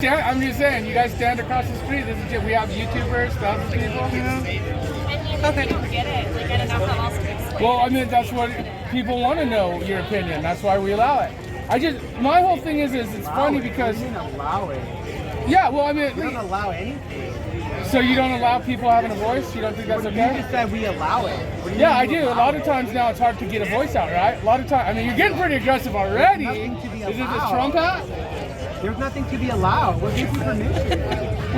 I'm just saying, you guys stand across the street. We have YouTubers, thousands of people. Okay. You don't get it. Like, I don't know how else to explain. Well, I mean, that's what people want to know, your opinion. That's why we allow it. My whole thing is it's funny because... You don't allow it. Yeah, well, I mean... You don't allow anything. So you don't allow people having a voice? You don't think that's okay? You just said we allow it. Yeah, I do. A lot of times now it's hard to get a voice out, right? A lot of times, I mean, you're getting pretty aggressive already. Is it this Trump hat? There's nothing to be allowed. What gives you permission?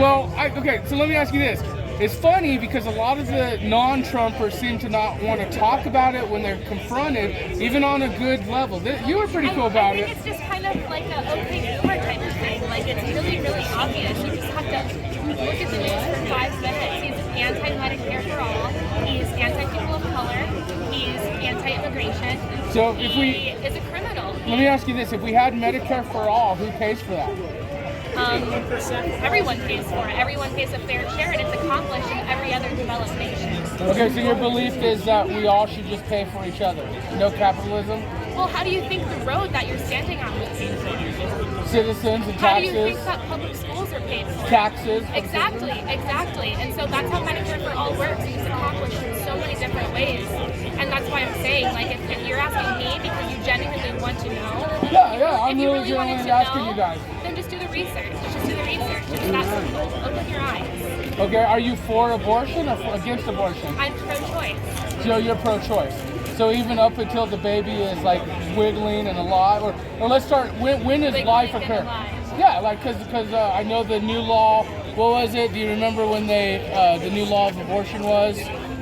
Well, okay, so let me ask you this. It's funny because a lot of the non-Trumpers seem to not want to talk about it when they're confronted, even on a good level. You were pretty cool about it. I think it's just kind of like an okay humor type of thing. Like, it's really, really obvious. You just have to look at the news for 5 minutes. He's anti-Medicare for all. He's anti-people of color. He's anti-immigration. So he is a criminal. Let me ask you this. If we had Medicare for all, who pays for that? Everyone pays for it. Everyone pays a fair share, and it's accomplished in every other developed nation. Okay, so your belief is that we all should just pay for each other. No capitalism? Well, how do you think the road that you're standing on was paid for? Citizens and taxes? How do you think that public schools are paid for? Taxes? Exactly. And so that's how Medicare for all works. It's accomplished in so many different ways. And that's why I'm saying, like, if you're asking me because you genuinely want to know. Yeah, I'm really genuinely asking you guys. Then just do the research. Just do the research. It's that simple. Open your eyes. Okay, are you for abortion or against abortion? I'm pro-choice. So you're pro-choice. So even up until the baby is like wiggling and alive, or let's start, when is life occur? Yeah, like because I know the new law, what was it? Do you remember when the new law of abortion was?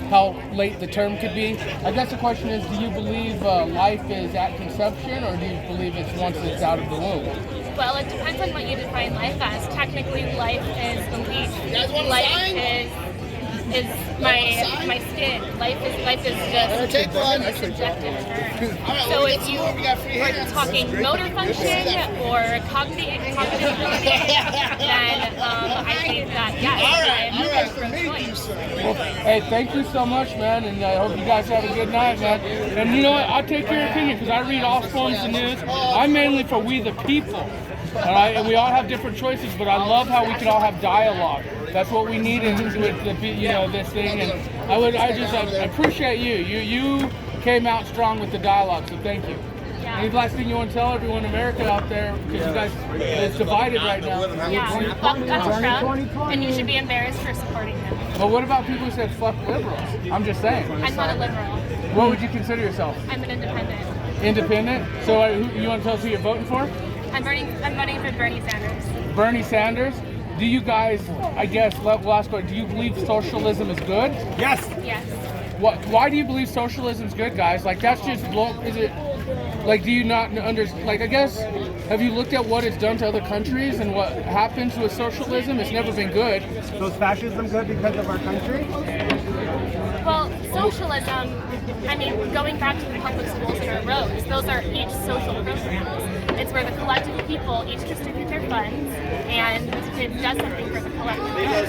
How late the term could be? I guess the question is, do you believe life is at conception, or do you believe it's once it's out of the womb? Well, it depends on what you define life as. Technically, life is the least. Life is my skin. Life is just a subjective term. So if you are talking motor function or cognitive ability, then I think that I'm pro-choice. Well, hey, thank you so much, man, and I hope you guys have a good night, man. And you know what? I'll take your opinion because I read all forms of news. I'm mainly for we the people, all right? And we all have different choices, but I love how we can all have dialogue. That's what we need with this thing, and I appreciate you. You came out strong with the dialogue, so thank you. Yeah. Any last thing you want to tell everyone in America out there, because you guys, it's divided right now. Yeah, fuck Donald Trump, and you should be embarrassed for supporting him. But what about people who said fuck liberals? I'm just saying. I'm not a liberal. What would you consider yourself? I'm an independent. Independent? So you want to tell us who you're voting for? I'm voting for Bernie Sanders. Bernie Sanders? Do you guys, I guess, last question, do you believe socialism is good? Yes. Yes. Why do you believe socialism is good, guys? Like, that's just, is it, like, do you not understand, like, I guess, have you looked at what it's done to other countries and what happens with socialism? It's never been good. So is fascism good because of our country? Well, socialism, I mean, going back to the public schools and our roads, those are each social programs. It's where the collective people each distribute their funds and it does something for the collective good.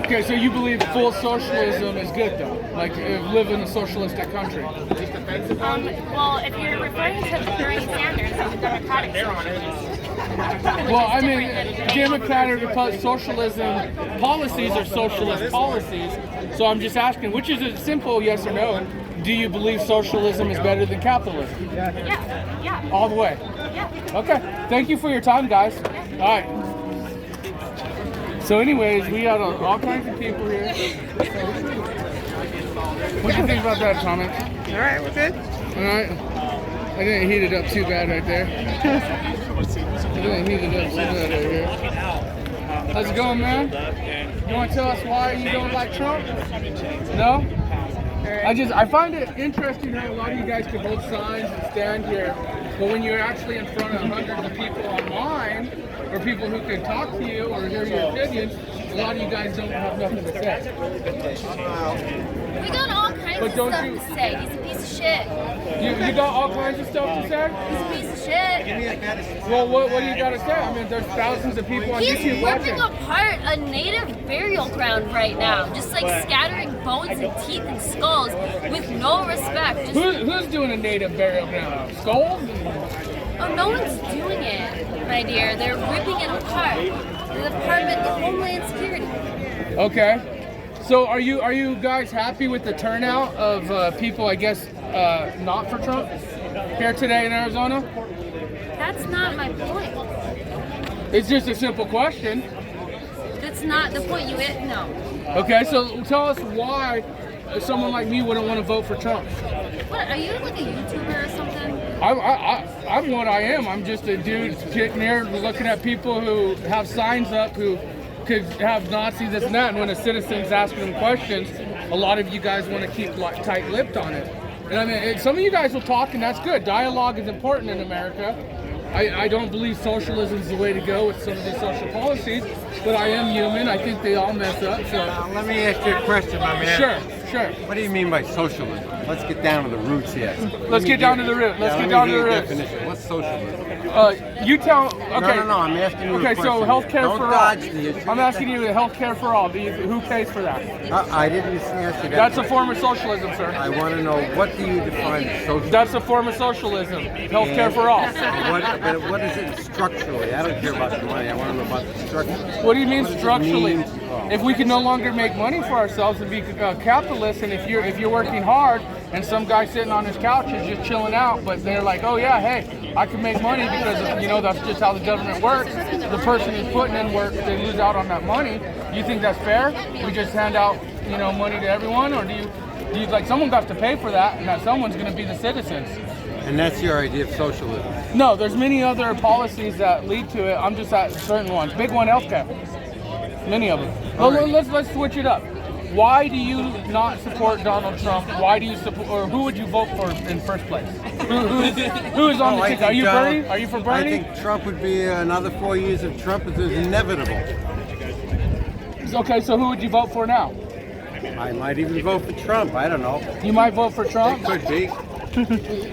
Okay, so you believe full socialism is good, though? Like, live in a socialistic country? Well, if you're referring to Bernie Sanders as a Democratic socialist. Well, I mean, Democratic socialism policies are socialist policies. So I'm just asking, which is a simple yes or no. Do you believe socialism is better than capitalism? Yeah. All the way? Yeah. Okay. Thank you for your time, guys. Yeah. All right. So anyways, we got all kinds of people here. What do you think about that comment? All right, we're good. All right. I didn't heat it up too bad right there. How's it going, man? You want to tell us why you don't like Trump? No? I find it interesting how a lot of you guys can hold signs and stand here, but when you're actually in front of hundreds of people online, or people who can talk to you or hear your opinions, a lot of you guys don't have nothing to say. We got all kinds of stuff to say. He's a piece of shit. You got all kinds of stuff to say? He's a piece of shit. Well, what do you got to say? I mean, there's thousands of people on YouTube He's watching. ripping apart a native burial ground right now. Just like scattering bones and teeth and skulls with no respect. Who's doing a native burial ground? Skulls? Oh, no one's doing it idea. They're ripping it apart. The Department of Homeland Security. Okay. So are you guys happy with the turnout of people, I guess, not for Trump here today in Arizona? That's not my point. It's just a simple question. That's not the point. No. Okay, so tell us why someone like me wouldn't want to vote for Trump. What, are you like a YouTuber or something? I'm what I am. I'm just a dude sitting there looking at people who have signs up who could have Nazis, this and that, and when a citizen's asking them questions, a lot of you guys want to keep tight-lipped on it. And I mean, some of you guys will talk, and that's good. Dialogue is important in America. I don't believe socialism is the way to go with some of these social policies, but I am human. I think they all mess up. So let me ask you a question, my man. Sure. What do you mean by socialism? Let's get down to the roots here. Let's get down to the root. Let's get down to the roots. Definition. What's socialism? You tell. Okay. No. I'm asking you a question. Okay, so healthcare Don't for all. dodge the issue. I'm asking you healthcare for all. Who pays for that? I didn't ask you that. That's a form of socialism, sir. I want to know, what do you define as socialism? That's a form of socialism. Healthcare for all. But what is it structurally? I don't care about the money. I want to know about the structure. What do you mean What does it structurally? mean? If we can no longer make money for ourselves and be capitalists, and if you're working hard, and some guy sitting on his couch is just chilling out, but they're like, oh yeah, hey, I can make money because that's just how the government works. The person who's putting in work, they lose out on that money. Do you think that's fair? We just hand out money to everyone, or do you like someone got to pay for that, and that someone's going to be the citizens? And that's your idea of socialism? No, there's many other policies that lead to it. I'm just at certain ones. Big one, healthcare. Many of them. Well, let's switch it up. Why do you not support Donald Trump? Why do you support, or who would you vote for in first place? Who is on the ticket? Are you Bernie? Are you for Bernie? I think Trump would be another 4 years of Trump is inevitable. Okay, so who would you vote for now? I might even vote for Trump. I don't know. You might vote for Trump? It could be.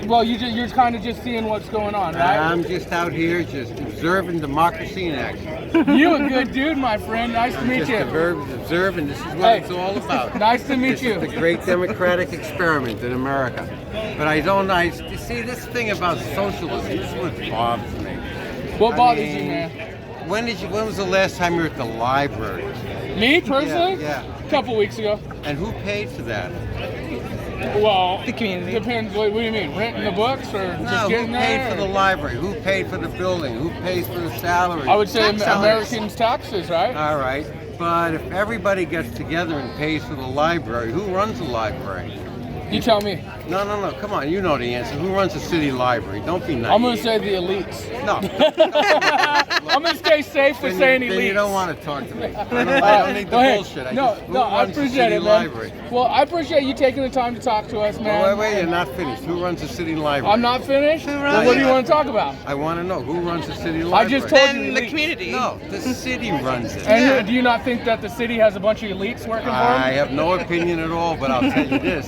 Well, you're kind of just seeing what's going on, right? I'm just out here just observing democracy in action. You a good dude, my friend. Nice to meet you. Observing. This is what it's all about. Nice to meet you. This is the great democratic experiment in America. But you see, this thing about socialism, this is what bothers me. What bothers you, man? When was the last time you were at the library? Me, personally? Yeah. A couple weeks ago. And who paid for that? Well, the community. Depends. What do you mean? Renting the books or just getting there? Who paid for the library? Who paid for the building? Who pays for the salary? I would say Americans' taxes, right? All right. But if everybody gets together and pays for the library, who runs the library? You tell me. No. Come on. You know the answer. Who runs the city library? Don't be naive. I'm going to say the elites. No. I'm going to stay safe with saying elites. Then you don't want to talk to me. I don't need the bullshit. I appreciate it, man. Library? Well, I appreciate you taking the time to talk to us, man. Wait, you're not finished. Who runs the city library? I'm not finished? Well, what do you want to talk about? I want to know. Who runs the city library? I just told you the community. No, the city runs it. And do you not think that the city has a bunch of elites working for them? I have no opinion at all, but I'll tell you this.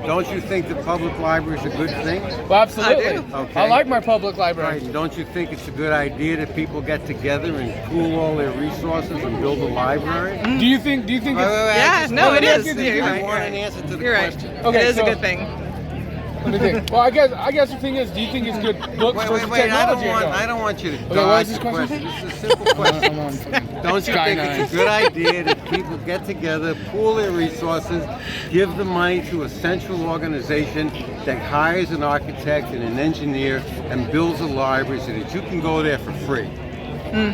Don't you think the public library is a good thing? Well, absolutely. I do. Okay. I like my public library. Right. Don't you think it's a good idea that people get together and pool all their resources and build a library? Do you think it's... Yeah, no, it is. I want an answer to the You're right. question. Okay, It is so- a good thing. Let me think. Well, I guess the thing is, do you think it's good books versus technology? I don't want you to what dodge is this the question. question? This is a simple question. Don't you think it's a good idea that people get together, pool their resources, give the money to a central organization that hires an architect and an engineer and builds a library so that you can go there for free?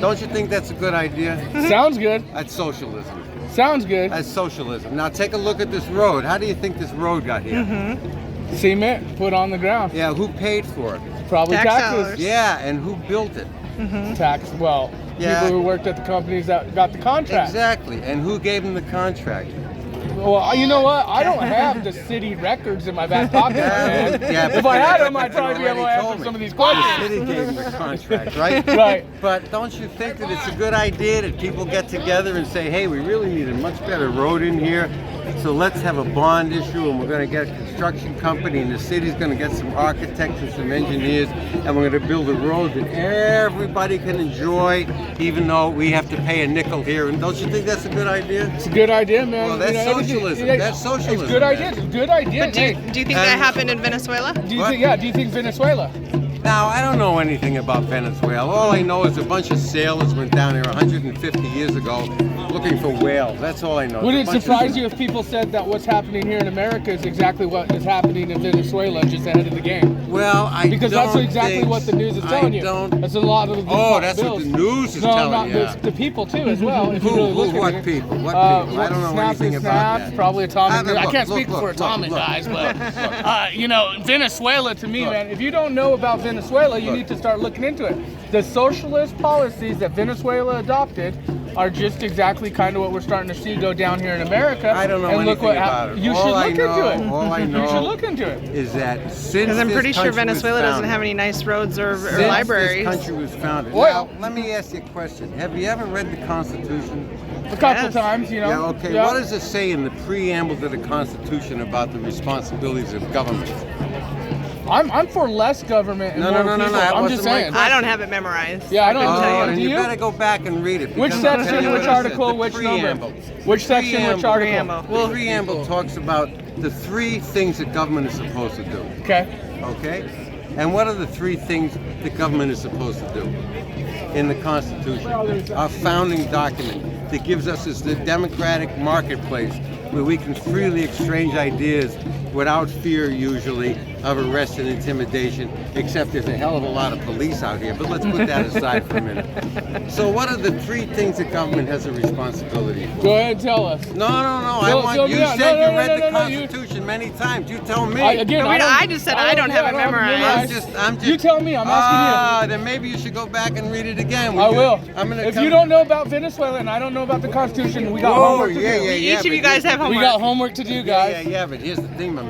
Don't you think that's a good idea? Sounds good. That's socialism. Sounds good. That's socialism. Now take a look at this road. How do you think this road got here? Cement put on the ground. Yeah, who paid for it? Probably Tax taxes. dollars. Yeah, and who built it? Tax. Well, Yeah. people who worked at the companies that got the contract. Exactly. And who gave them the contract? Well, you know what? I don't have the city records in my back pocket, man. Yeah, If I had them, I'd probably be able to answer some of these The questions. city gave them the contract, right? Right. But don't you think that it's a good idea that people get together and say, hey, we really need a much better road in here, so let's have a bond issue, and we're going to get a construction company, and the city's going to get some architects and some engineers, and we're going to build a road that everybody can enjoy, even though we have to pay a nickel here. And don't you think that's a good idea? It's a good idea, man. Well, that's everything- socialism. That's socialism, It's good man. idea. It's a good idea. But do you think that happened in Venezuela? Do you What? think? Yeah. Do you think Venezuela? Now, I don't know anything about Venezuela. All I know is a bunch of sailors went down there 150 years ago looking for whales. That's all I know. Would it surprise you if people said that what's happening here in America is exactly what is happening in Venezuela, just ahead of the game? Well, because that's exactly what the news is telling you. That's a lot of the that's what the news is telling you. The people too, as well. If you really look at what it. people? What people? I don't know anything about that. Probably atomic. I can't speak for look, atomic guys, but Venezuela to me, man. If you don't know about Venezuela, you need to start looking into it. The socialist policies that Venezuela adopted are just exactly kind of what we're starting to see go down here in America. I don't know anything about it. You should look into it. All I know you should look into it. Is that since Because I'm pretty this sure country Venezuela was doesn't founded, have any nice roads or since libraries. this country was founded. Well, now, let me ask you a question. Have you ever read the Constitution? A couple times, you know. Yeah, okay. Yeah. What does it say in the preamble to the Constitution about the responsibilities of government? I'm for less government and No, more no, no, no, people. that I'm wasn't just my saying. I don't have it memorized. Yeah, I don't couldn't tell tell you. then Do you you? better go back and read it. Which because I'll tell section, you which what it says. article, The which preamble. number? Which section, which article? Preamble. The preamble talks about the 3 things that government is supposed to do. Okay. Okay? And what are the 3 things the government is supposed to do in the Constitution? Our founding document that gives us this the democratic marketplace where we can freely exchange ideas without fear, usually, of arrest and intimidation, except there's a hell of a lot of police out here. But let's put that aside for a minute. So what are the 3 things that government has a responsibility for? Go ahead and tell us. No. I Fill want me you out. said No, you read the you- Constitution many times. You tell me. I just said I don't have it memorized. I'm just. You tell me. I'm asking Then maybe you should go back and read it again. you. I will. If you don't know about Venezuela and I don't know about the Constitution, we got homework to do. Each of you guys have We homework. got homework to do, guys. Yeah, but here's the thing, my man.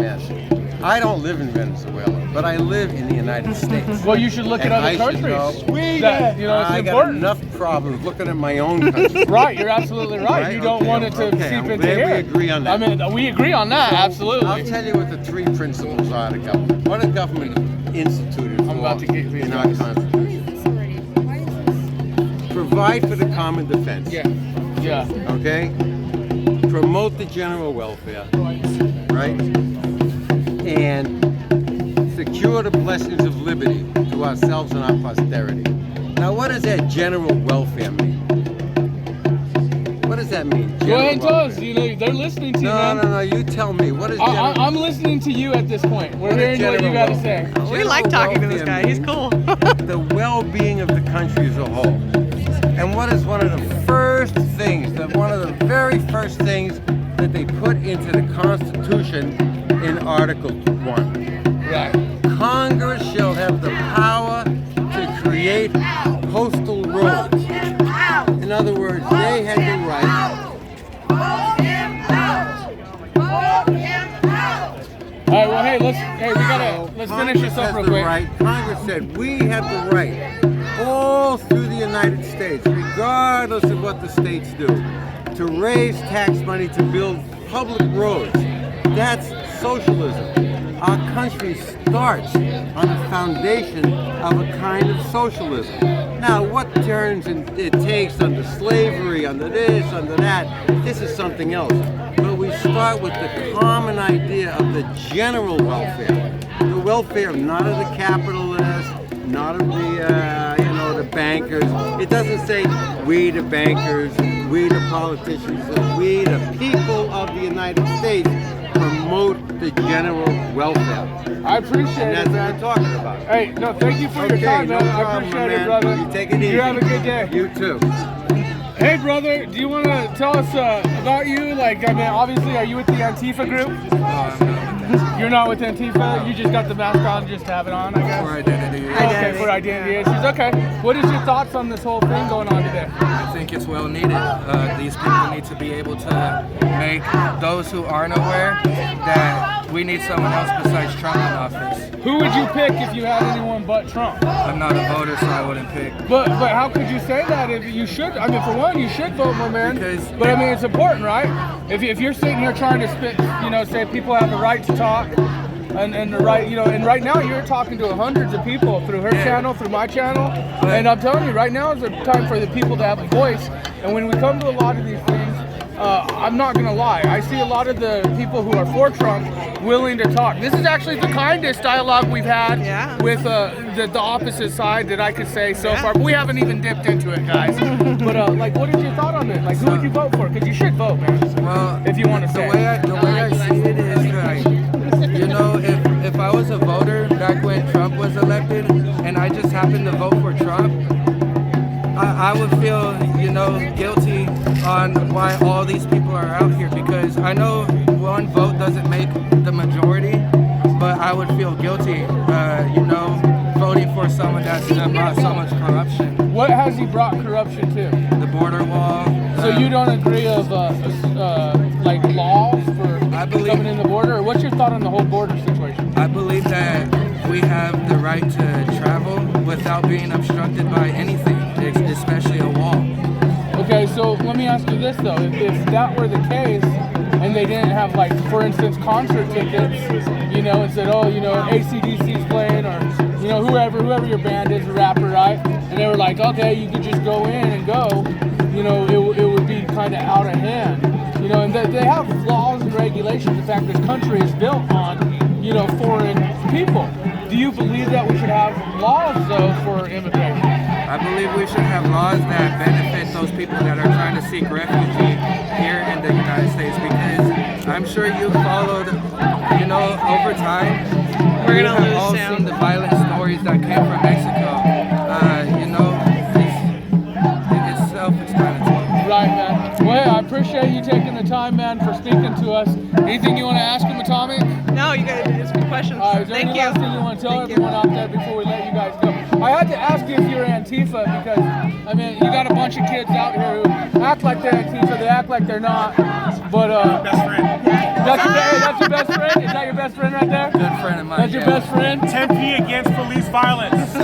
I don't live in Venezuela, but I live in the United States. Well, you should look at And other I should countries. know. That, it's I got important. enough problems looking at my own country. Right, you're absolutely right. Right? You don't Okay, want it to okay, seep I'm into glad here. we agree on that. I mean, we agree on that, absolutely. I'll tell you what the 3 principles are to government. What a government instituted I'm about to get these in our guys. Constitution. Provide for the common defense. Yeah. Okay? Promote the general welfare. Right? And secure the blessings of liberty to ourselves and our posterity. Now, what does that general welfare mean? What does that mean? Go ahead and tell us. They're listening to you, man. No. You tell me. What is general? I'm listening to you at this point. We're hearing what you got to say. We like talking to this guy. He's cool. The well-being of the country as a whole. And what is one of the first things, one of the very first things that they put into the Constitution in Article 1? Right. Congress shall have the power to create postal roads. In other words, they had the right. All right. Well, let's finish this up real quick. Right. Congress said we have the right, all through the United States, regardless of what the states do, to raise tax money to build public roads. That's socialism. Our country starts on the foundation of a kind of socialism. Now, what turns it takes under slavery, under this, under that, this is something else. But we start with the common idea of the general welfare. The welfare not of the capitalists, not of the bankers. It doesn't say we the bankers, we the politicians, we the people of the United States promote the general welfare. I appreciate And that's it, what man. we're talking about. Hey, no, thank you for your time, no man. I problem, appreciate it, man. brother. You take it easy. You have a good day. You too. Hey, brother, do you want to tell us about you? Obviously, are you with the Antifa group? You're not with Antifa? You just got the mask on just to have it on, I guess? For identity. Okay, for identity issues. Okay. What is your thoughts on this whole thing going on today? I think it's well needed. These people need to be able to make those who aren't aware that we need someone else besides Trump in office. Who would you pick if you had anyone but Trump? I'm not a voter, so I wouldn't pick. But how could you say that if you should? I mean, for one, you should vote, my man. Because- But I mean, it's important, right? If you're sitting here trying to say people have the right to talk, and the right, and right now you're talking to hundreds of people through her channel, through my channel, and I'm telling you, right now is the time for the people to have a voice. And when we come to a lot of these things, I'm not gonna lie. I see a lot of the people who are for Trump willing to talk. This is actually the kindest dialogue we've had with the opposite side that I could say so far. But we haven't even dipped into it, guys. But like, what is your thought on it? Like, who would you vote for? Because you should vote, man. Well, if you want to say. The way I see it is like, you know, if I was a voter back when Trump was elected and I just happened to vote for Trump, I would feel, you know, guilty on why all these people are out here, because I know one vote doesn't make the majority, but I would feel guilty, you know, voting for someone that's brought so much corruption. What has he brought corruption to? The border wall. So you don't agree of like laws for coming in the border? Or what's your thought on the whole border situation? I believe that we have the right to travel without being obstructed by anything, especially a wall. Okay, so let me ask you this though: if that were the case, and they didn't have, like, for instance, concert tickets, you know, and said, oh, you know, AC/DC's playing, or you know, whoever your band is, a rapper, right? And they were like, okay, you could just go in and go, you know, it would be kind of out of hand, you know, and they have laws and regulations. In fact, this country is built on, you know, foreign people. Do you believe that we should have laws, though, for immigration? I believe we should have laws that benefit those people that are trying to seek refuge here in the United States, because I'm sure you followed, you know, over time, We're we gonna have lose all sound. seen the violent stories that came from Mexico. You know, it's self-explanatory. Right, man. Well, hey, I appreciate you taking the time, man, for speaking to us. Anything you want to ask him, Atomic? No, you guys, it's good questions. Is there any last thing you want to tell everyone out there before we let you guys go? I had to ask you if you're Antifa because, I mean, you got a bunch of kids out here who act like they're Antifa, they act like they're not, but, best friend. That's your best friend? Is that your best friend right there? Good friend of mine. That's your best friend? Tempe against police violence.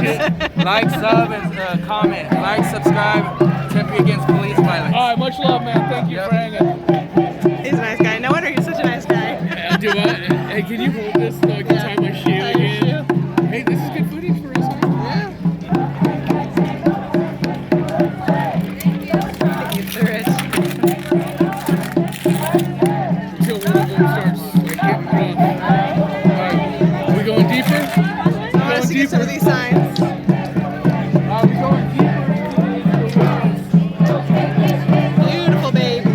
Like, sub, and comment. Like, subscribe. Tempe against police violence. All right, much love, man. Thank you for hanging. He's a nice guy. No wonder he's such a nice guy. Do I? Hey, can you hold this so I can tie my shoe again? Hey, this is good footage for us, man. Get through it. Until one of them starts like, getting drunk. Alright, we going deeper? I want to see some of these signs. We going deeper. Beautiful baby.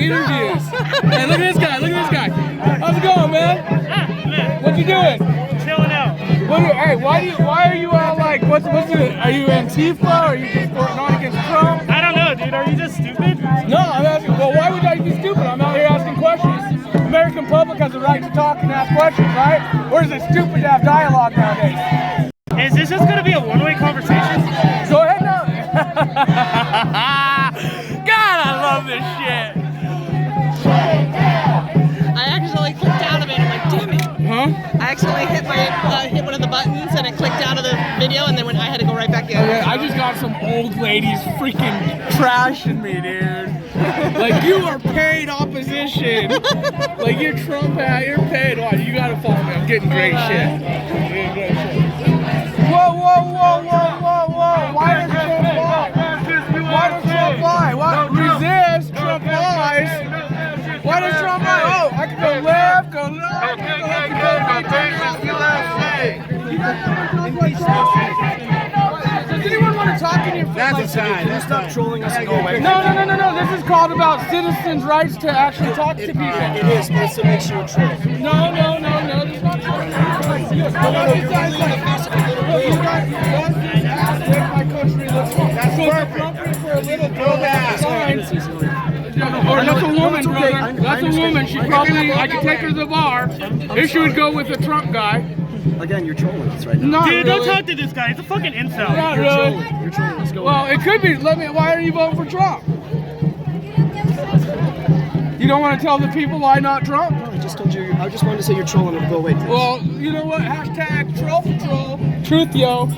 interviews. Hey, look at this guy. Look at this guy. How's it going, man? What you doing? Chilling out. Hey, why are you all like? What's it? Are you Antifa? Or are you just not against Trump? I don't know, dude. Are you just stupid? No, I'm asking. Well, why would I be stupid? I'm out here asking questions. The American public has the right to talk and ask questions, right? Or is it stupid to have dialogue nowadays? Is this just gonna be a one-way conversation? Go ahead now. God, I love this shit. I accidentally clicked out of it. I'm like, damn it. Huh? I accidentally hit one of the buttons and it clicked out of the video, and then I had to go right back in. Okay, I just got some old ladies freaking trashing me, dude. Like, you are paid opposition. Like, you're Trump hat, you're paid. Watch, you gotta follow me. I'm getting great shit. I'm getting great shit. Whoa. Why does Trump lie? Why does Trump lie? What? Resist. Trump lies. Why does Trump lie? Oh, I can go left, go right, go Does anyone want to talk in your face? That's a sign. Let's stop trolling us and go away. No. This is called about citizens' rights to actually talk to people. It is, but it makes you a troll. No. This is not trolling. You guys make my country look small. That's perfect. For a little girl that signs. Or that's a woman, brother. That's a woman. She probably, I could take her to the bar. If she would go with a Trump guy. Again, you're trolling us right now. Not Dude, really. don't talk to this guy. He's a fucking incel. Not You're really. trolling. You're trolling. Let's go. Well, it could be. Why are you voting for Trump? You don't want to tell the people why not Trump? I just told you. I just wanted to say you're trolling and go away. Please. Well, you know what? Hashtag troll patrol. Truth, yo. The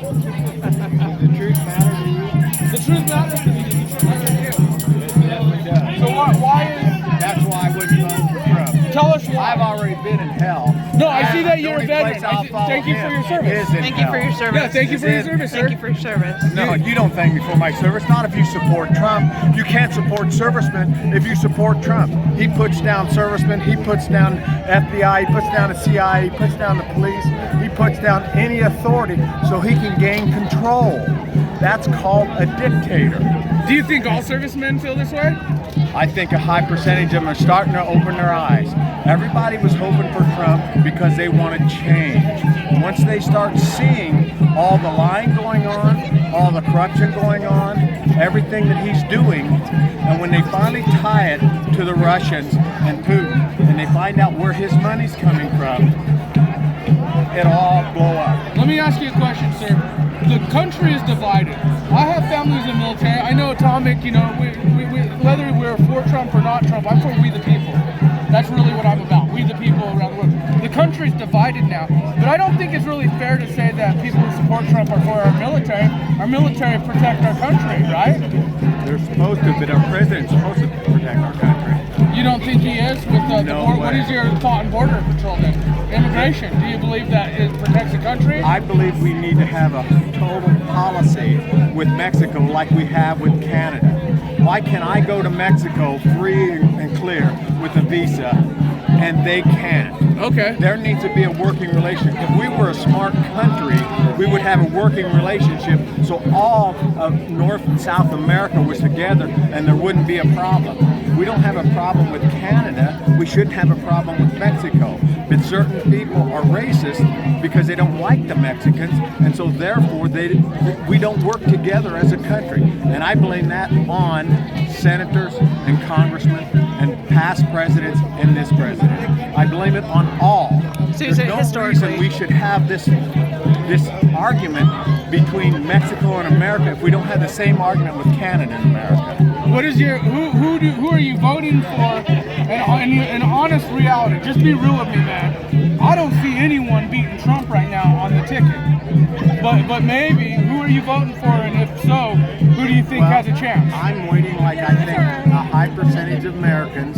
truth matters to you. The truth matters to me. The truth matters to you. So why is... That's why I wouldn't vote for Trump. Tell us why. I've already been in hell. No, I see that you're a The only veteran. place I'll follow Thank you for him your service. is in Thank you for hell. your service. Yeah, thank you for your service, sir. Thank you for your service. No, you don't thank me for my service. Not if you support Trump. You can't support servicemen if you support Trump. He puts down servicemen. He puts down FBI. He puts down the CIA. He puts down the police. He puts down any authority so he can gain control. That's called a dictator. Do you think all servicemen feel this way? I think a high percentage of them are starting to open their eyes. Everybody was hoping for Trump because they wanted change. Once they start seeing all the lying going on, all the corruption going on, everything that he's doing, and when they finally tie it to the Russians and Putin, and they find out where his money's coming from, it'll all blow up. Let me ask you a question, sir. The country is divided. I have families in the military. I know Atomic, whether we're for Trump or not Trump, I'm for we the people. That's really what I'm about. We the people around the world. The country's divided now. But I don't think it's really fair to say that people who support Trump are for our military. Our military protect our country, right? They're supposed to, but our president's supposed to protect our country. You don't think he is with the No border? way. What is your thought on border control then? Immigration. Do you believe that it protects the country? I believe we need to have a total policy with Mexico like we have with Canada. Why can I go to Mexico free and clear with a visa and they can't? Okay. There needs to be a working relationship. If we were a smart country, we would have a working relationship so all of North and South America was together and there wouldn't be a problem. We don't have a problem with Canada. We shouldn't have a problem with Mexico. But certain people are racist because they don't like the Mexicans, and so therefore we don't work together as a country. And I blame that on senators and congressmen and past presidents and this president. I blame it on all. So There's no reason we should have this argument between Mexico and America if we don't have the same argument with Canada and America. What is your who are you voting for? And honest reality, just be real with me, man. I don't see anyone beating Trump right now on the ticket. But maybe who are you voting for? And if so, who do you think has a chance? I'm waiting, like I think a high percentage of Americans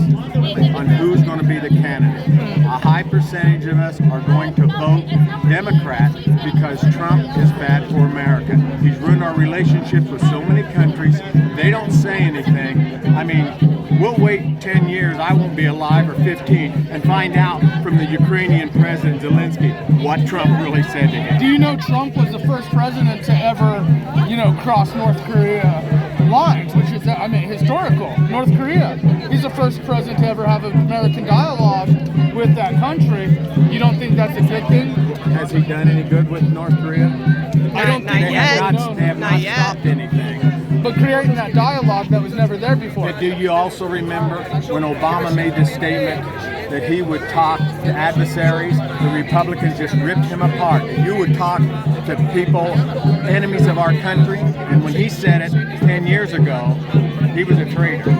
on who's going to be the candidate. A high percentage of us are going to vote Democrat because Trump is bad for America. He's ruined our relationships with so many countries. They don't say anything. I mean, we'll wait 10 years, I won't be alive, or 15, and find out from the Ukrainian President Zelensky what Trump really said to him. Do you know Trump was the first president to ever, cross North Korea lines, which is, I mean, historical. North Korea. He's the first president to ever have an American dialogue with that country. You don't think that's a good thing? Has he done any good with North Korea? I don't Not think yet. They have not yet. stopped anything. But creating that dialogue that was never there before. But do you also remember when Obama made this statement that he would talk to adversaries? The Republicans just ripped him apart. You would talk to people, enemies of our country, and when he said it 10 years ago, he was a traitor.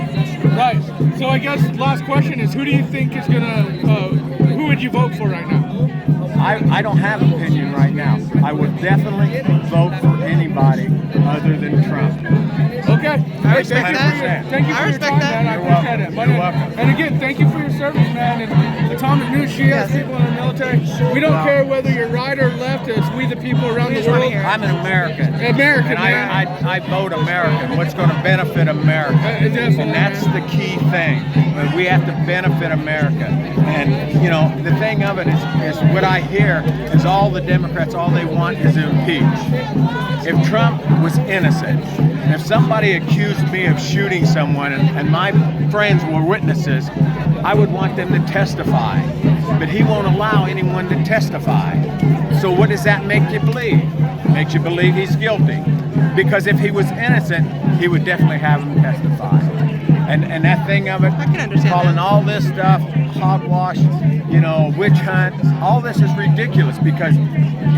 Right. So I guess last question is, who do you think is gonna? Who would you vote for right now? I don't have an opinion right now. I would definitely vote for anybody other than Trump. Okay. I respect that. Thank you for I your respect time, that. man. I You're appreciate welcome. it. You're welcome. And again, thank you for your service, man. And Atomic News, she has people in the military. We don't care whether you're right or left. It's we the people around the world. I'm an American. American, And man. I vote American. What's going to benefit America? Definitely, And that's man. the key thing. We have to benefit America. And, you know, the thing of it is what I hear is all the Democrats, all they want is to impeach. If Trump was innocent, if somebody accused me of shooting someone and my friends were witnesses, I would want them to testify. But he won't allow anyone to testify. So what does that make you believe? Makes you believe he's guilty. Because if he was innocent, he would definitely have him testify. And that thing of it, I can understand calling that. all this stuff hogwash, you know, witch hunt, all this is ridiculous because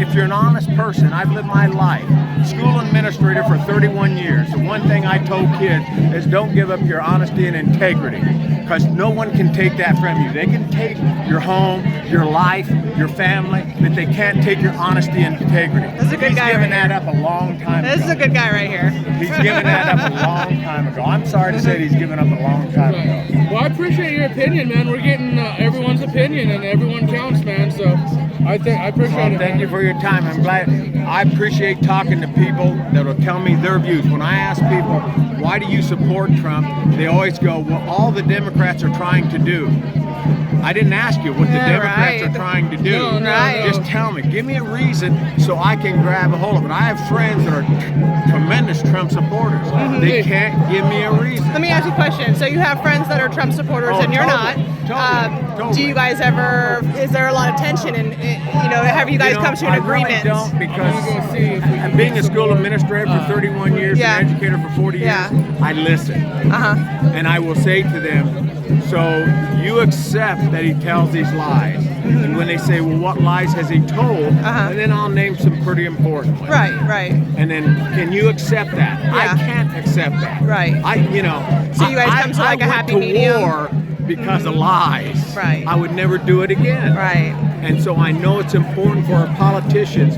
if you're an honest person, I've lived my life, school administrator for 31 years. The one thing I told kids is don't give up your honesty and integrity because no one can take that from you. They can take your home, your life, your family, but they can't take your honesty and integrity. That's a good He's guy given right that up a long time ago. This is a good guy right here. He's given that up a long time ago. I'm sorry to say that he's given up a long time ago. Well, I appreciate your opinion, man. We're getting everyone's opinion, and everyone counts, man. So I appreciate Well, it. thank man. you for your time. I'm glad. I appreciate talking to people that will tell me their views. When I ask people, why do you support Trump? They always go, well, all the Democrats are trying to do. I didn't ask you what the Yeah, Democrats right. are trying to do. No, no, Right. no. Just tell me. Give me a reason so I can grab a hold of it. I have friends that are tremendous Trump supporters. They can't give me a reason. Let me ask you a question. So you have friends that are Trump supporters Oh, and you're totally. not. Totally. Do you guys ever, is there a lot of tension and, you know, have you guys come to an agreement? I really don't because I'm gonna see if we can- being a school administrator for 31 years Yeah. and educator for 40 years, Yeah. I listen. Uh-huh. And I will say to them, so you accept that he tells these lies. And when they say, well, what lies has he told? Uh-huh. And then I'll name some pretty important ones. Right, right. And then, can you accept that? Yeah. I can't accept that. Right. So you guys come to like a happy medium? I went to war because of lies. Right. I would never do it again. Right. And so I know it's important for our politicians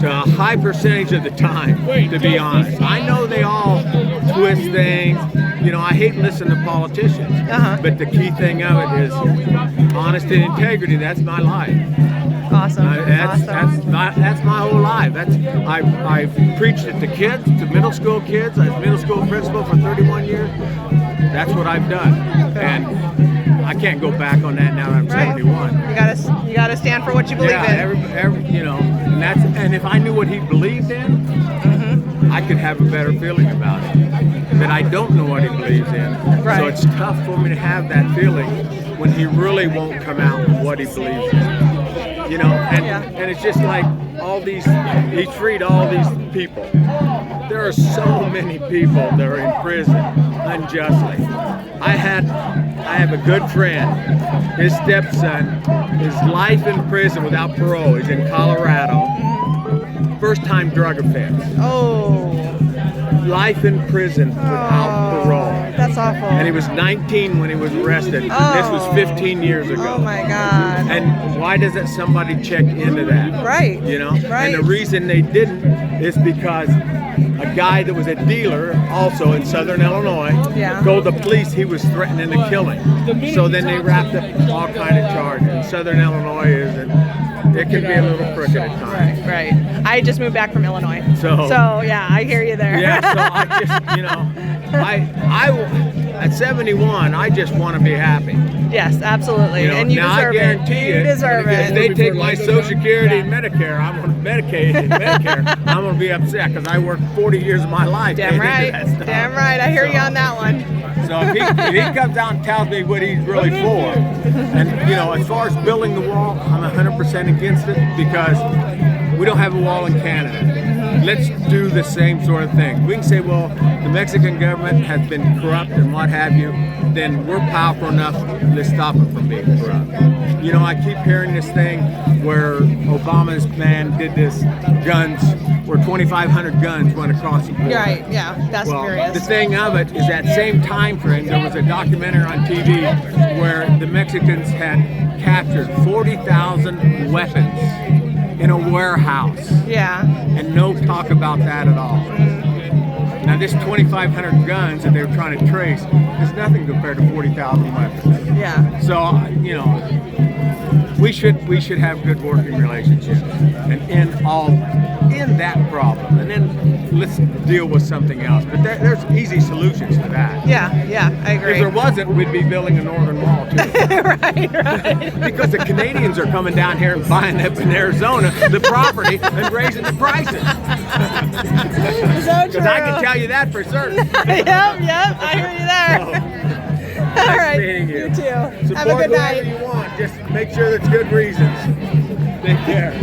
to a high percentage of the time to be honest. I know they all twist things. You know, I hate listening to politicians. Uh-huh. But the key thing of it is honesty and integrity. That's my life. Awesome. That's my whole life. I've preached it to kids, to middle school kids. I was middle school principal for 31 years. That's what I've done, and I can't go back on that now that I'm 71. You gotta stand for what you believe in. You know, and if I knew what he believed in, I could have a better feeling about it. But I don't know what he believes in, Right. so it's tough for me to have that feeling when he really won't come out with what he believes in. You know, and it's just like he freed all these people. There are so many people that are in prison unjustly. I have a good friend. His stepson is life in prison without parole. He's in Colorado. First time drug offense. Oh. Life in prison without parole. That's awful. And he was 19 when he was arrested. Oh. This was 15 years ago. Oh my God. And why doesn't somebody check into that? Right. You know? Right. And the reason they didn't is because a guy that was a dealer also in southern Illinois told the police he was threatening to kill him. So then they wrapped up all kind of charges. In southern Illinois it can be a little crooked at times. Right. I just moved back from Illinois. So yeah, I hear you there. Yeah, so I just, you know, at 71, I just want to be happy. Yes, absolutely. You know, And you now deserve I guarantee it. You deserve if it. they take my Social Security and Yeah. Medicare, I'm going to Medicare. I'm going to be upset because I worked 40 years of my life. Damn getting into right. that stuff. Damn right. I hear you on that one. So if he comes out and tells me what he's really for, and you know, as far as building the wall, I'm 100% against it because we don't have a wall in Canada. Let's do the same sort of thing. We can say, well, the Mexican government has been corrupt and what have you, then we're powerful enough to stop it from being corrupt. You know, I keep hearing this thing where Obama's man did this guns, where 2,500 guns went across the border. Right, yeah, that's Well, furious. the thing of it is that same time frame, there was a documentary on TV where the Mexicans had captured 40,000 weapons in a warehouse. Yeah. And no talk about that at all. Now this 2,500 guns that they were trying to trace is nothing compared to 40,000 weapons. Yeah. So, you know, we should have good working relationships and end that problem, and then let's deal with something else. But there's easy solutions to that. Yeah, I agree. If there wasn't, we'd be building a northern wall too. right. Because the Canadians are coming down here and buying up in Arizona the property and raising the prices. Because I can tell you that for certain. yep, I hear you there. All right, Meeting you. you too. Have a Support good whoever night. you want. Just make sure that's good reasons. Take care.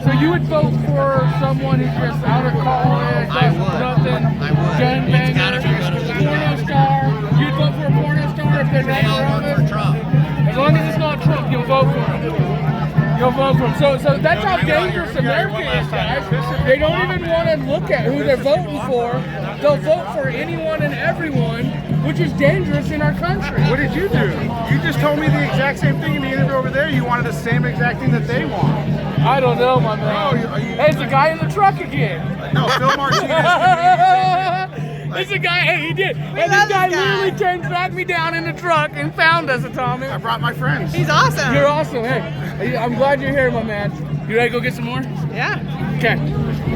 So you would vote for someone who's just out of college, nothing, gangbanger, porno star. You'd vote for a porno star if they're not for Trump. As long as it's not Trump, you'll vote for him. You'll vote for him. So that's how dangerous America is, guys. They don't even want to look at who they're voting for. They'll vote for anyone and everyone, which is dangerous in our country. What did you do? You just told me the exact same thing in the interview over there. You wanted the same exact thing that they want. I don't know, my man. Hey, it's the guy in the truck again. No, Phil Martinez. It's a guy, hey, he did. And this guy literally dragged me down in the truck and found us, Tommy. I brought my friends. He's awesome. You're awesome, hey. I'm glad you're here, my man. You ready to go get some more? Yeah. Okay.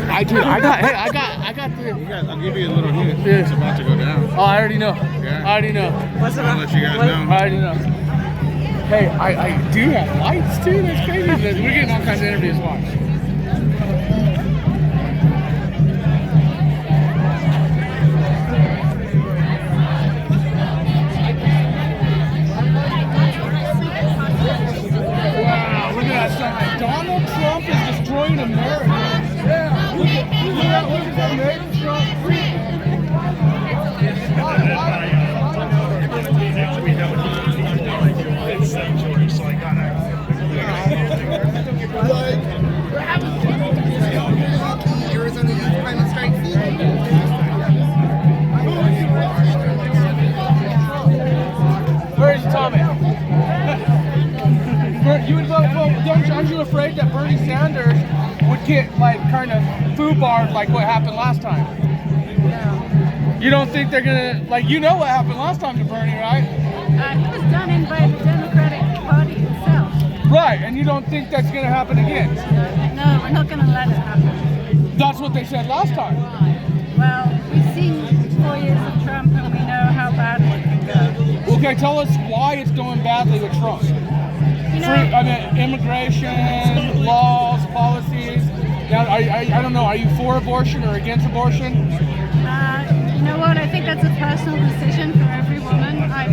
I got the... I'll give you a little hint. Yeah. It's about to go down. Oh, I already know. Yeah. I already know. What's I'll let you guys know. I already know. Hey, I do have lights too. That's crazy. We're getting all kinds of interviews. Watch. Wow, look at that sign. Donald Trump is destroying America. Yeah, look at that. Donald Trump. Where's Tommy? You would vote, aren't you afraid that Bernie Sanders would get like kind of foobarred like what happened last time? No. You don't think they're gonna, like, you know what happened last time to Bernie, right? He was done in by the Democratic Party itself. Right, and you don't think that's gonna happen again? No, we're not gonna let it happen. That's what they said last time. Well, we've seen 4 years of Trump and we know how badly it can go. Okay, tell us why it's going badly with Trump. You know, Immigration, laws, policies. Now, I don't know, are you for abortion or against abortion? you know what? I think that's a personal decision for every woman. I've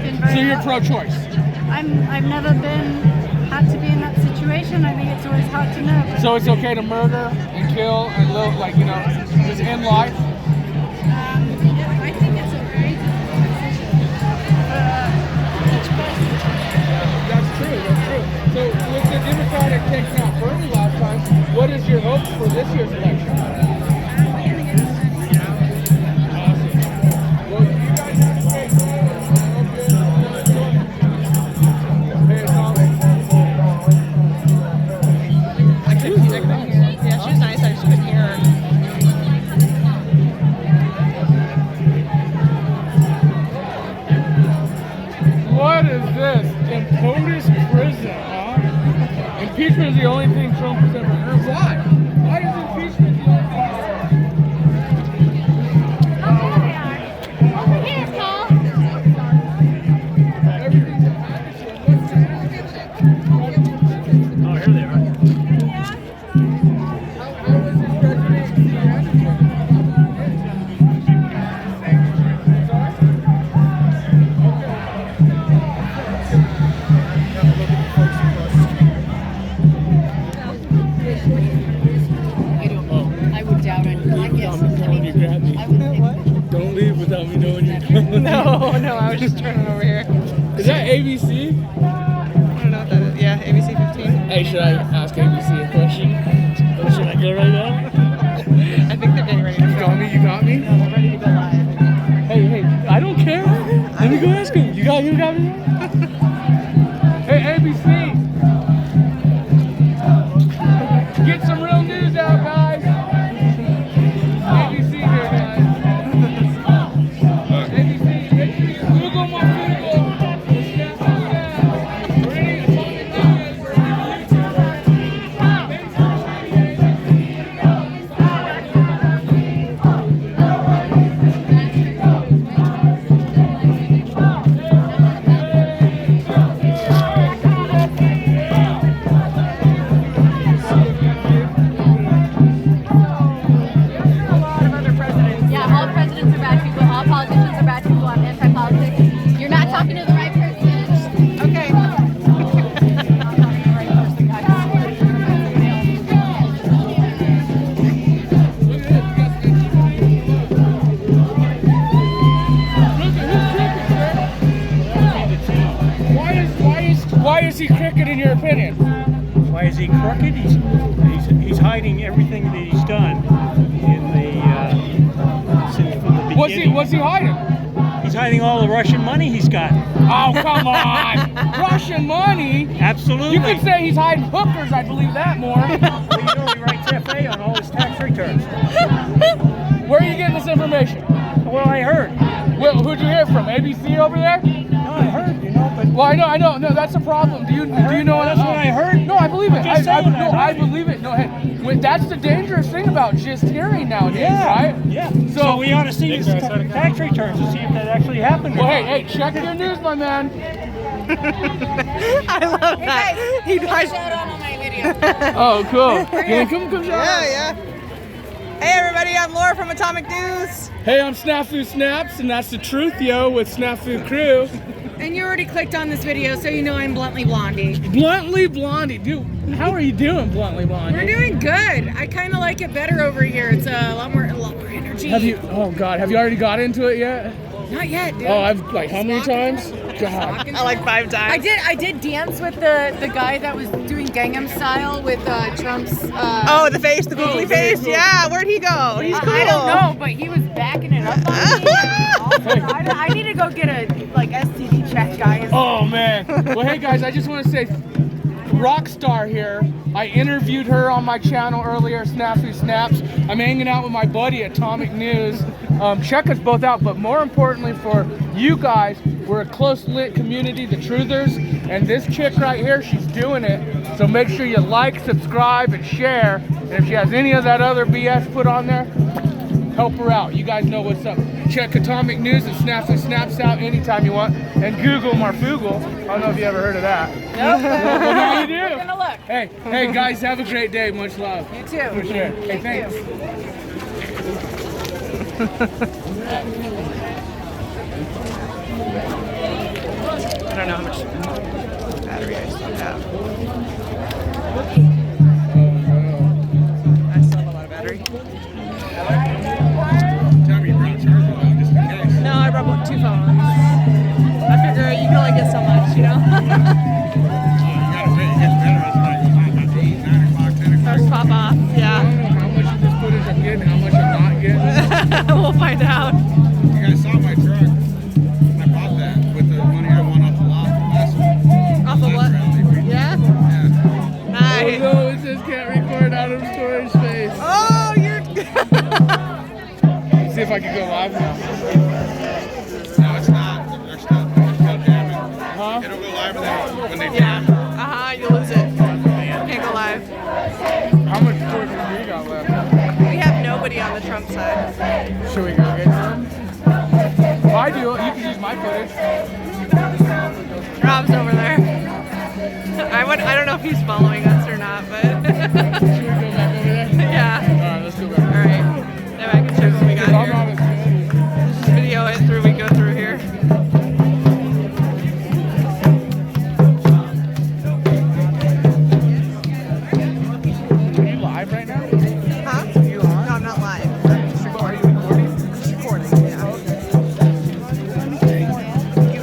been very. So you're pro-choice? I've never had to be in that situation. I think it's always hard to know. So it's okay to murder and kill and live, like, you know, just end life? I think it's a very difficult decision for each person. That's true. So with the Democratic taking out Bernie last time, what is your hope for this year's election? What is this? In POTUS, just turning over here. Is that ABC? I don't know what that is. Yeah, ABC 15. Hey, should I ask ABC a question? Or should I go right now? I think they're getting ready to You got me? You got me? No, they're ready to go live. Hey, I don't care. Let me go ask him. You got me? Hey, ABC. Get some real news out, guys. ABC here, guys. ABC, make sure you Google my Google. We're in Atomic News. We're in Yeah, all presidents are bad people. All politicians are bad people. I'm anti-politics. You're not talking to the right person. Okay. Why is he crooked in your opinion? Why is he crooked? He's hiding everything that he's done in the since from the beginning. What's he hiding? He's hiding all the Russian money he's got. Oh, come on! Russian money? Absolutely. You could say he's hiding hookers. I believe that more. Well, you know he writes FA on all his tax returns. Where are you getting this information? Well, I heard. Well, who'd you hear from? ABC over there? No, I heard. You know, but Well, I know. No, that's a problem. Do you know? That's what I heard. No, I believe it. Just saying, I believe it. No, hey, that's the dangerous thing about just hearing nowadays, right? Yeah. So we ought to see his tax returns to see if that actually happened. Well, hey, check your news, my man. I love that. He does. Shout out on my video. Oh, cool. Yeah, come shout out. Yeah. Hey everybody, I'm Lawra from Atomic News. Hey, I'm Snafu Snaps, and that's the truth, yo, with Snafu Crew. And you already clicked on this video, so you know I'm Bluntly Blondie. Bluntly Blondie, dude. How are you doing, Bluntly Blondie? We're doing good. I kind of like it better over here. It's a lot more energy. Have you? Oh God, have you already got into it yet? Not yet, dude. Oh, I've like how many times? God. Like 5 times. I did dance with the guy that was doing Gangnam Style with Trump's. Oh, the googly face. cool. Yeah, where'd he go? He's cool. I don't know, but he was backing it up on me. I need to go get a STD check, guys. Oh man. Well, hey guys, I just want to say, Rockstar here. I interviewed her on my channel earlier, Snafu Snaps. I'm hanging out with my buddy at Atomic News. Check us both out, but more importantly for you guys, we're a close-knit community, the Truthers, and this chick right here, she's doing it. So make sure you like, subscribe, and share. And if she has any of that other BS put on there, help her out. You guys know what's up. Check Atomic News and Snafu Snaps out anytime you want. And Google Marfugle. I don't know if you ever heard of that. Nope. Well, now you do. We're gonna look. Hey guys, have a great day. Much love. You too. For sure. Hey, thanks. I don't know how much battery I still have. I still have a lot of battery. No, I brought 2 phones. I figure you can only get so much, you know? First pop off, I don't yeah. know how much of this footage I'm getting, how much I'm not getting. We'll find out. You guys saw my truck. I bought that with the money I won off the lot last one. Off of what? Yeah? Yeah. Nice. Oh no, it says can't record out of storage space. Oh, you're... See if I can go live now. No, it's not. They're still jamming. Huh? It'll go live when they Yeah. jam. You lose it. Can't go live. How much storage do you got left? We have nobody on the Trump side. Should we go get some? If I do, you can use my footage. Rob's over there. I don't know if he's following us or not, but Should we go back over there? yeah. Alright, let's go back. All right. Now I can check what we got I'm here. not as good. Let's just video it through. We go through here. Are you live right now? Huh? No, I'm not live. Just recording. Just recording. Yeah. You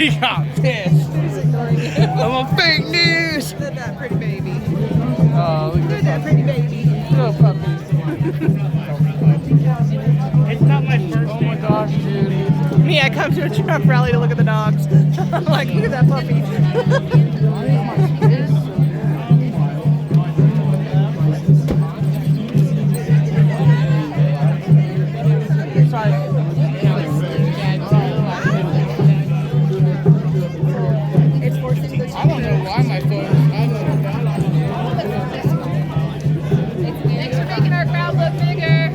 He got pissed. I'm a fake news. Look at that pretty baby. Oh, look Look at that pretty baby. little puppy. It's not my first Oh my gosh, dude. Me, I come to a Trump rally to look at the dogs. I'm like, look at that puppy. I don't know why my phone is. Thanks for making our crowd look bigger.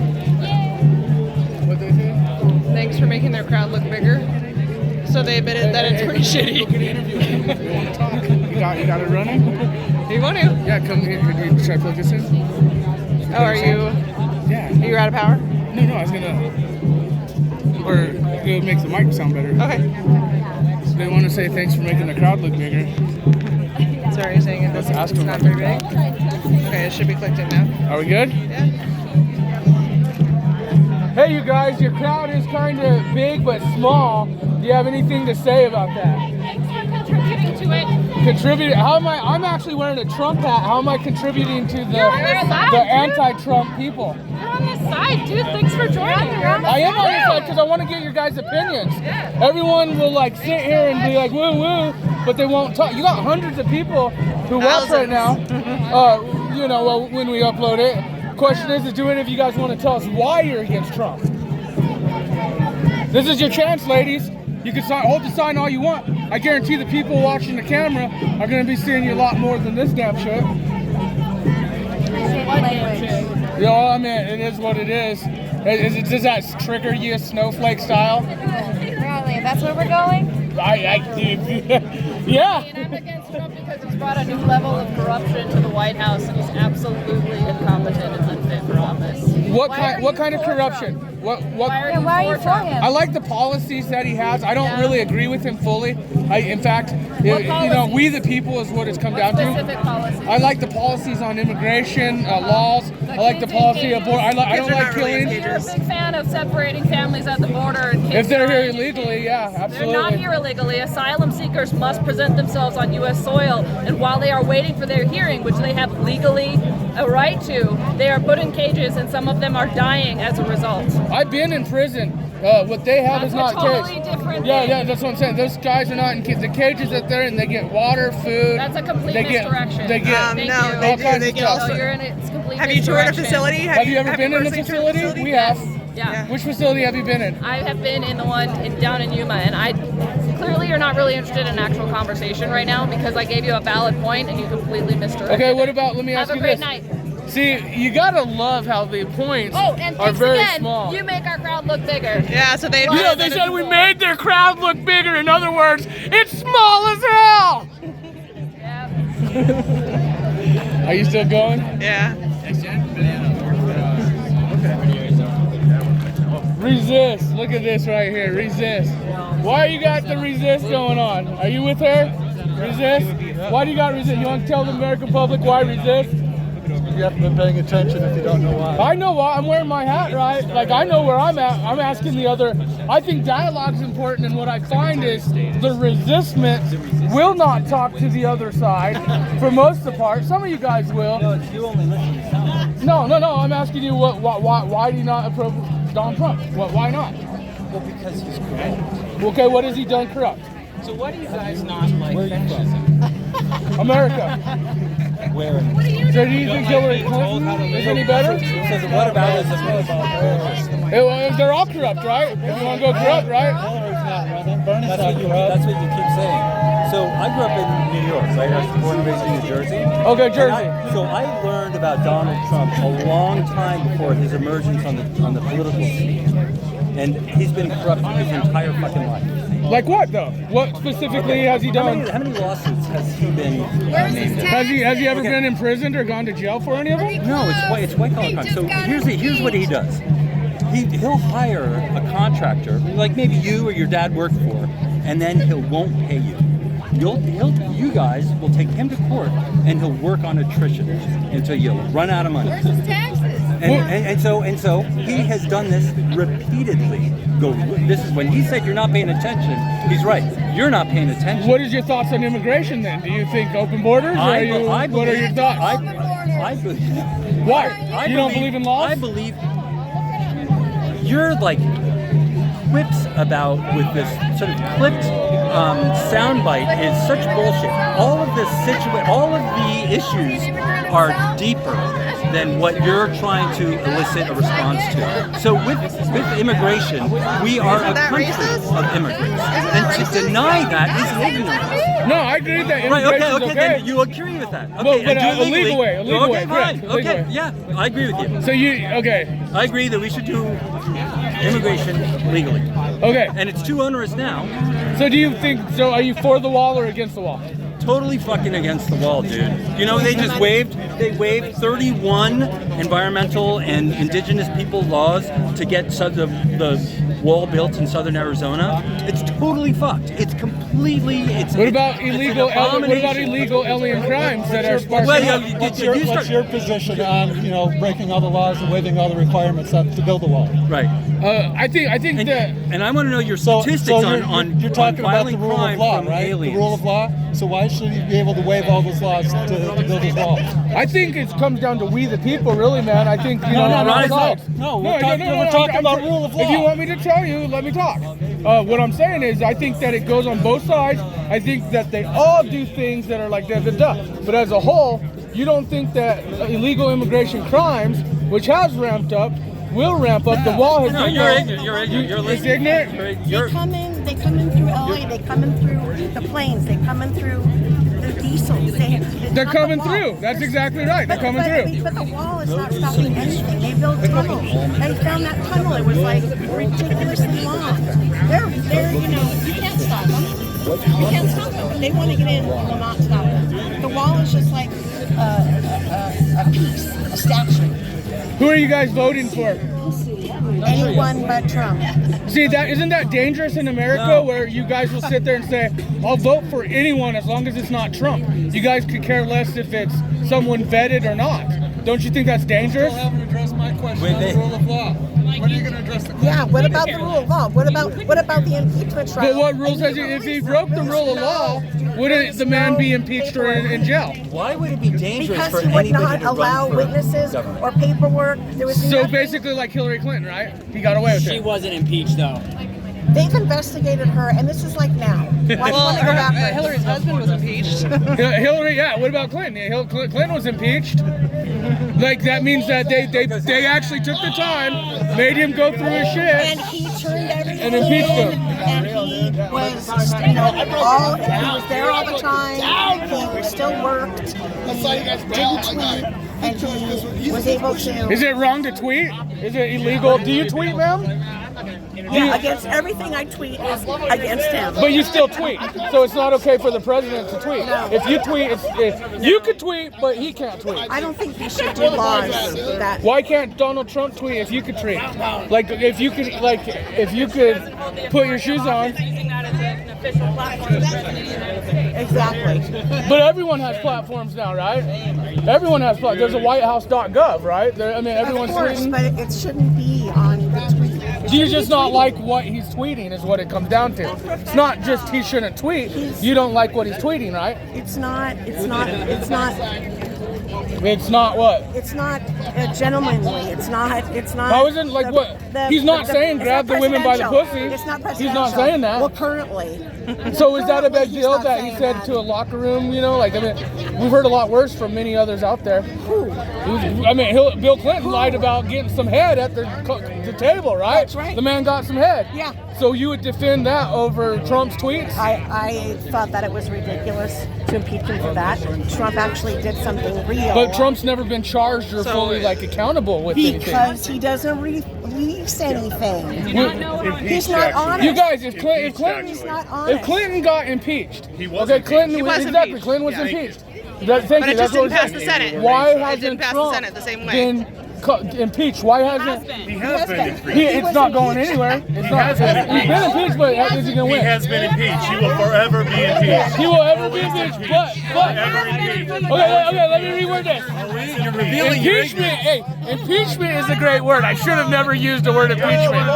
What they say? Thanks for making their crowd look bigger. So they admitted that it's pretty shitty. Look at the interview. You want to talk? You got it running? You want to? Yeah, come here. Should I plug this in? Oh, are you? Yeah. Are you out of power? No, I was gonna. Or it makes the mic sound better. Okay. So they want to say thanks for making the crowd look bigger. So are you saying it doesn't? Let's ask It's them not about very big. Okay, it should be clicked in now. Are we good? Yeah. Hey, you guys, your crowd is kind of big but small. Do you have anything to say about that? Thanks for contributing to it. Contributing? How am I? I'm actually wearing a Trump hat. How am I contributing to the anti-Trump people? You're on this side, dude. Thanks for joining. I am on your side because I want to get your guys' opinions. Everyone will like sit here and be like woo woo, but they won't talk. You got hundreds of people who watch right now. When we upload it. Question is do any of you guys want to tell us why you're against Trump? This is your chance, ladies. You can hold the sign all you want. I guarantee the people watching the camera are going to be seeing you a lot more than this damn shit. Yo, I mean, it is what it is. Does that trigger you, snowflake style? Really? That's where we're going? Yeah. I'm against Trump because he's brought a new level of corruption to the White House, and he's absolutely incompetent and unfit for office. What kind of corruption? What? Why are you for him? I like the policies that he has. I don't really agree with him fully. In fact, we the people is what it's come down to. Specific policies. I like the policies on immigration laws. I like the policy of I don't like killing. You're a big fan of separating families at the border. And If they're here illegally, yeah, absolutely. They're not here illegally. Asylum seekers must present themselves on U.S. soil, and while they are waiting for their hearing, which they have legally a right to, they are put in cages, and some of them are dying as a result. I've been in prison. What they have is not totally cage. different Yeah, thing. yeah, that's what I'm saying. Those guys are not in the cages that they're in. They get water, food. That's a complete they get, misdirection. They get no, all they do. kinds They of do stuff. also. You're in it's complete Have you toured a misdirection. facility? Have you ever been in a personally toured facility? We have. Yeah. Which facility have you been in? I have been in the one down in Yuma, and clearly you're not really interested in actual conversation right now because I gave you a valid point and you completely misdirected. Okay, what about, let me ask Have you a great this. night. See, you gotta love how the points Oh, and are thanks very again. small. You make our crowd look bigger. Yeah, so they. They said we made their crowd look bigger. In other words, it's small as hell. Yeah. Are you still going? Yeah. Resist. Look at this right here. Resist. Why you got the resist going on? Are you with her? Resist? Why do you got resist? You want to tell the American public why resist? You haven't been paying attention if you don't know why. I know why. I'm wearing my hat, right? Like, I know where I'm at. I'm asking the other. I think dialogue's important, and what I find is the resistment will not talk to the other side for most of the part. Some of you guys will. No, it's you only listen to some. No. I'm asking you why do you not approve Donald Trump? Why not? Well, because he's corrupt. Okay, what has he done corrupt? So why do you guys not like fascism? America. Where? So do you think Hillary Clinton is any better? Because what about is They're all corrupt, right? If you want to go corrupt, right? That's what you keep saying. So I grew up in New York, right? I was born and raised in New Jersey. Okay, Jersey. So I learned about Donald Trump a long time before his emergence on the political scene. And he's been corrupt his entire fucking life. Like what though? What specifically has he done? How many lawsuits has he been named in? Has he ever been imprisoned or gone to jail for any of them? No, it's white collar crime. So here's what he does. He'll hire a contractor, like maybe you or your dad worked for, and then he won't pay you. You guys will take him to court, and he'll work on attrition until you run out of money. Where's his taxes? And so he has done this repeatedly. This is when he said you're not paying attention. He's right. You're not paying attention. What is your thoughts on immigration then? Do you think open borders? What are your thoughts? I believe. Why? You don't believe in laws? I believe. You're like quips about with this sort of clipped soundbite is such bullshit. All of the issues are deeper than what you're trying to elicit a response to. So with immigration, we are a country of immigrants, and to deny that is ignorance. No, I agree that right. immigration Okay. is okay. Then you agree with that. Okay, But and do it a legal way. Okay, fine. Correct, Okay, yeah, I agree with you. So okay. I agree that we should do immigration legally. Okay. And it's too onerous now. So do you think? So are you for the wall or against the wall? Totally fucking against the wall, dude. You know, they waived 31 environmental and indigenous people laws to get the wall built in southern Arizona. It's totally fucked. It's completely. What about illegal alien crimes that are sparking? What's your position on breaking all the laws and waiving all the requirements to build the wall? Right. I think that. And I want to know your statistics on you're talking about the rule of law, right? Aliens. The rule of law. So why should he be able to waive all those laws to build his wall? I think it comes down to we the people, really, man. I think we're talking about rule of law. If you want me to tell you, let me talk. What I'm saying is, I think that it goes on both sides. I think that they all do things that are like that. But as a whole, you don't think that illegal immigration crimes, which has ramped up, will ramp up. The wall has been you're ignorant. You're ignorant. They come in through LA. They come in through the planes. They come in through the diesels. They're coming through. That's exactly right. They're coming through. But the wall is not stopping anything. They built tunnels. They found that tunnel. It was like ridiculously long. They're you can't stop them. You can't stop them. They want to get in. You will not stop them. The wall is just like a piece, a statue. Who are you guys voting for? Anyone but Trump. See, isn't that dangerous in America, where you guys will sit there and say, I'll vote for anyone as long as it's not Trump. You guys could care less if it's someone vetted or not. Don't you think that's dangerous? You still haven't addressed my question on the rule of law. When are you going to address the question? Yeah, what about the rule of law? What about the impeachment trial? But what rules has he, if he broke the rule of law, wouldn't the man be impeached or in jail? Why would it be dangerous because for he would anybody not to allow run for witnesses or paperwork. There was So nothing. basically like Hillary Clinton, right? He got away with it. She wasn't impeached though. They've investigated her, and this is like now. Why do you want to go backwards? Hillary's husband was impeached. Hillary, yeah. What about Clinton? Clinton was impeached. Like that means that they actually took the time, made him go through his shit, and he turned everything and impeached him. And he was, he was there all the time. He still worked. He didn't tweet, and he was able to. Is it wrong to tweet? Is it illegal? Do you tweet, ma'am? Yeah, against everything I tweet is against him. But you still tweet, so it's not okay for the president to tweet. No. If you tweet, you could tweet, but he can't tweet. I don't think we should do laws that. Why can't Donald Trump tweet if you could tweet? Like if you could put your shoes on. Exactly. But everyone has platforms now, right? Everyone has platforms. There's a WhiteHouse.gov, right? Everyone's of course, tweeting. but it shouldn't be on the tweet. Do you just not like what he's tweeting is what it comes down to. It's not just he shouldn't tweet. You don't like what he's tweeting, right? It's not It's not what? It's not gentlemanly. It's not. How isn't like what? He's not saying grab the women by the pussy. It's not presidential. He's not saying that. Well, currently. So is that a big deal that he said to a locker room? You know, like I mean, we've heard a lot worse from many others out there. Who? I mean, Bill Clinton lied about getting some head at the table, right? That's right. The man got some head. Yeah. So you would defend that over Trump's tweets? I thought that it was ridiculous to impeach him for that. Trump actually did something real. But Trump's never been charged or fully accountable with anything. Because he doesn't release anything. He's not honest. You guys, if Clinton got impeached, He was okay, impeached. Clinton He was was exactly. impeached. Clinton was Yeah, impeached. But That's it what just didn't I'm pass saying. the Senate. Why It hasn't didn't pass the Trump Senate the same way. been impeached? Why hasn't He has been impeached. It's not going anywhere. It's not. He's been impeached, but is he gonna win? He has been impeached. He will forever be impeached. He will ever be impeached, but okay, let me reword this. Impeachment, impeachment is a great word. I should have never used the word impeachment.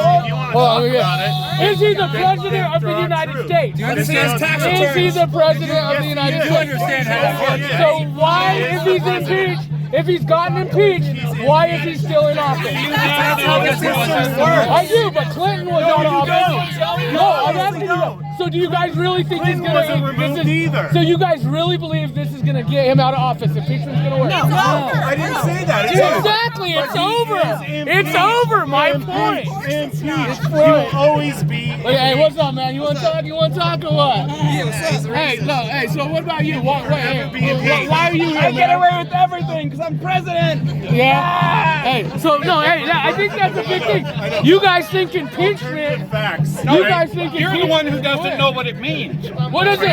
Well, is he the president of the United States? Do you understand tax Is he the president of the United States? You understand how that works. So why, if he's impeached, if he's gotten impeached, why is he still in office? I do, but Clinton was out of office. No, I'm asking you. So do you guys really think he's going to? So you guys really believe this is going to get him out of office? Impeachment's going to work? No, I didn't say that. Exactly, it's over. It's over. My point. Impeached. He will always be. Hey, what's up, man? You want to talk? You want to talk or what? Hey, no. Hey, so what about you? Why are you here, man? I get away with everything because I'm president. Yeah. Hey, so no. Hey, I think that's a big thing. You guys think impeachment? You guys think You're the one who doesn't know what it means. What does it?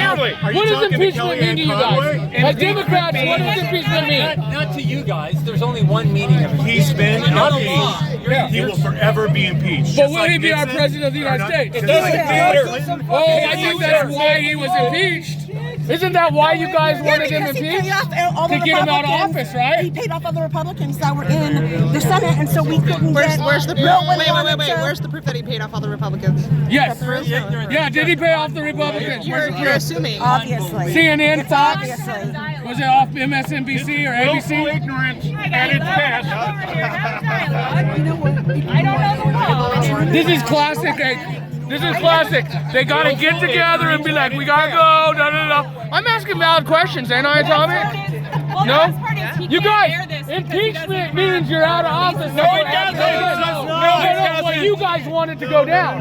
What does impeachment mean to you guys? As Democrats, what does impeachment mean? Not to you guys. There's only one meaning of it. He's been not a impeached. law. He will forever be impeached. But would he be our president of the United States? It doesn't matter. Oh, I think that's why he was impeached. Isn't that why you guys wanted him impeached? To get him out of office, right? He paid off all the Republicans that were in the Senate, and so we couldn't Where's the proof? Wait. to- Where's the proof that he paid off all the Republicans? Yes. Yeah, did he pay off the Republicans? You're assuming. Obviously. CNN, Fox? Obviously. Was it off MSNBC or ABC? Willful ignorance at its best. I don't know the law. This is classic. This is classic. They gotta get together and be like, we gotta go, da. I'm asking valid questions, ain't I, Tommy? No? You guys, impeachment means you're out of office. No, it doesn't. No, well, you guys wanted to go down.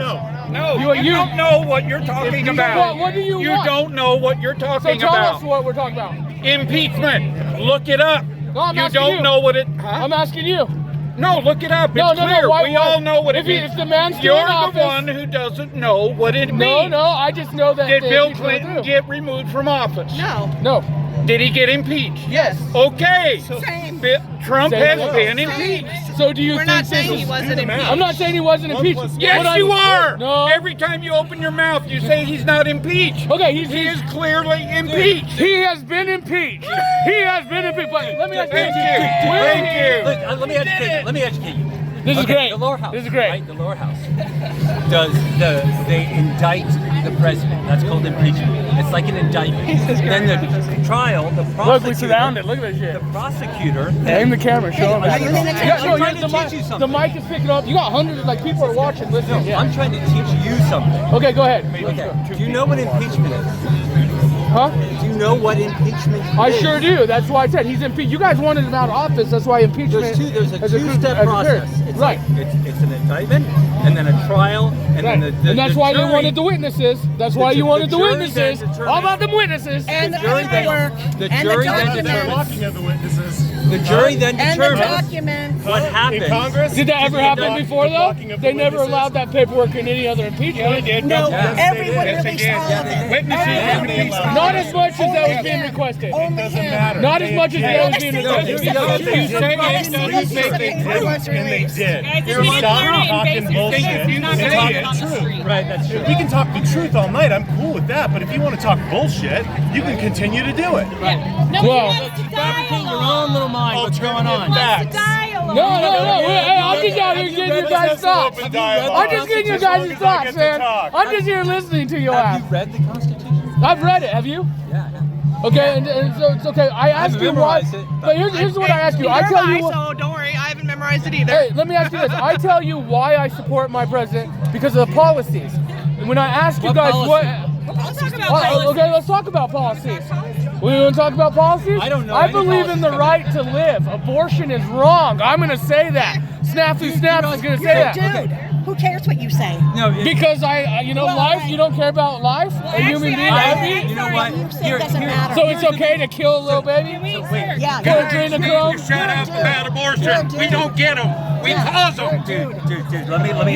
No, you don't know what you're talking about. What do you want? You don't know what you're So talking tell about. us what we're talking about. Impeachment. Look it up. No, I'm You asking don't you. know what it. I'm asking you. No, look it up. It's No, clear. why- We all know what it if means. the man's still You're in office, the one who doesn't know what it means. No, I just know that. Did the Bill impeachment Clinton will do. get removed from office? No. Did he get impeached? Yes. Okay. Trump Same. has been impeached. So do you We're think not saying this he is- wasn't impeached. I'm not saying he wasn't impeached. Yes, What you I'm- are. No. Every time you open your mouth, you say he's not impeached. Okay, he is clearly impeached. He has been impeached. He has been impeached. But let me ask you. Thank you. Look, let me educate you. This is great. The lower house. This is great. Right? The lower house they indict the president. That's called impeachment. It's like an indictment. Then the trial, the prosecutor. Look, we surrounded. Look at this shit. The prosecutor. Aim the camera. Show him. I'm trying to teach you something. The mic is picking up. You got hundreds. Like people are watching, listening. Yeah. I'm trying to teach you something. Okay, go ahead. Okay. Do you know what impeachment is? Huh? Do you know what impeachment is? I sure do. That's why I said he's impeached. You guys wanted him out of office. That's why impeachment. There's a has two-step process. It's right. It's an indictment, and then a trial, and then the and that's why jury, they wanted the witnesses. That's why you wanted the jury witnesses. then determines- All about them witnesses. And the jury paperwork. The and jury the then documents. determines. Talking of the witnesses. The jury then And the determines documents. what happens. In Congress? Did that ever happen before though? Talking of They the never witnesses. allowed that paperwork in any other impeachment. No, Yes, everyone Yes, released they did. all of it. Witnesses Everyone have been released all Not of as it. much as that was Only being him. requested. Only Doesn't him. matter. Not as much as that was being They requested. did. You say it, Not a you single say piece of they paper was And they released. did. Guys, Stop it's talking invasive. bullshit If you and say talk it. the truth. Right, that's true. We can talk the truth all night. I'm cool with that. But if you want to talk bullshit, you can continue to do it. Well, Fabricate your own little mind. What's going on? Facts. no. Hey, I'm just out here getting you guys thoughts. I'm just getting you guys thoughts, man. I'm just here listening to you Have laugh. you read the Constitution? I've read it. Have you? Yeah. Okay, and so it's okay. I asked you why. memorized it, But here's what I ask you. I tell you. So don't worry, I haven't memorized it either. Hey, let me ask you this. I tell you why I support my president because of the policies. And when I ask you What guys policies? Let's talk about okay, let's talk about policies. We want to talk about policies? I don't know I any believe in the policies. right to live. Abortion is wrong. I'm going to say that. Snafu Snaps is going to say that. Dude, who cares what you say? No, Because life. You don't care about life. A human being. you know what? You say it doesn't matter. So it's okay to kill a little baby? Yeah. Kill a drain of chrome? Shut up about abortion. We don't get them. We cause them. Dude, let me